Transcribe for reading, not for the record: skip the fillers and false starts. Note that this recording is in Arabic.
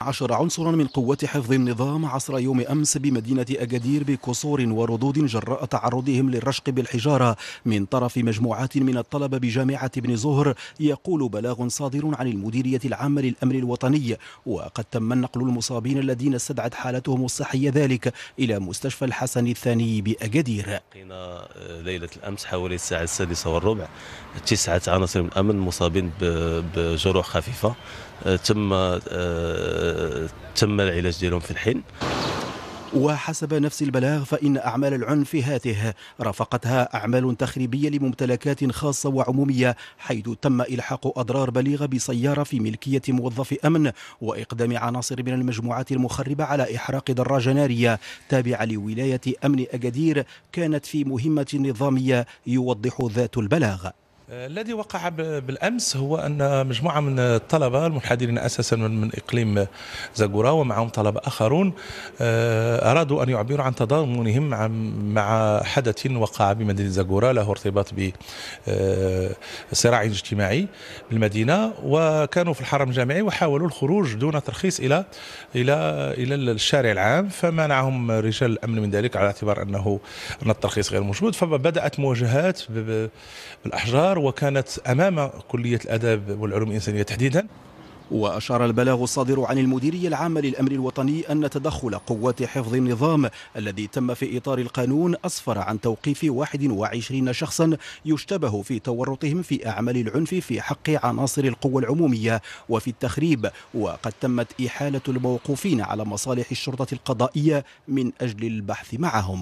10 عنصرا من قوات حفظ النظام عصر يوم أمس بمدينة أكادير بكسور وردود جراء تعرضهم للرشق بالحجارة من طرف مجموعات من الطلبة بجامعة ابن زهر، يقول بلاغ صادر عن المديرية العامة للأمن الوطني. وقد تم نقل المصابين الذين استدعت حالتهم الصحية ذلك إلى مستشفى الحسن الثاني بأكادير. لقينا ليلة الأمس حوالي الساعة 6:15 9 عناصر من الأمن مصابين بجروح خفيفة. تم العلاج ديالهم في الحين. وحسب نفس البلاغ فإن أعمال العنف هاته رافقتها أعمال تخريبية لممتلكات خاصة وعمومية، حيث تم إلحاق أضرار بليغة بسيارة في ملكية موظف أمن، وإقدام عناصر من المجموعات المخربة على إحراق دراجة نارية تابعة لولاية أمن أكادير كانت في مهمة نظامية، يوضح ذات البلاغ. الذي وقع بالأمس هو أن مجموعة من الطلبة المنحدرين أساسا من إقليم زاغورا ومعهم طلبة آخرون أرادوا أن يعبروا عن تضامنهم مع حدث وقع بمدينة زاغورا له ارتباط بصراع اجتماعي بالمدينة، وكانوا في الحرم الجامعي وحاولوا الخروج دون ترخيص إلى الشارع العام، فمنعهم رجال الأمن من ذلك على اعتبار أن الترخيص غير موجود. فبدأت مواجهات بالأحجار وكانت أمام كلية الآداب والعلوم الإنسانية تحديدا. وأشار البلاغ الصادر عن المديرية العامة للأمن الوطني أن تدخل قوات حفظ النظام الذي تم في إطار القانون أسفر عن توقيف 21 شخصا يشتبه في تورطهم في أعمال العنف في حق عناصر القوى العمومية وفي التخريب، وقد تمت إحالة الموقوفين على مصالح الشرطة القضائية من أجل البحث معهم.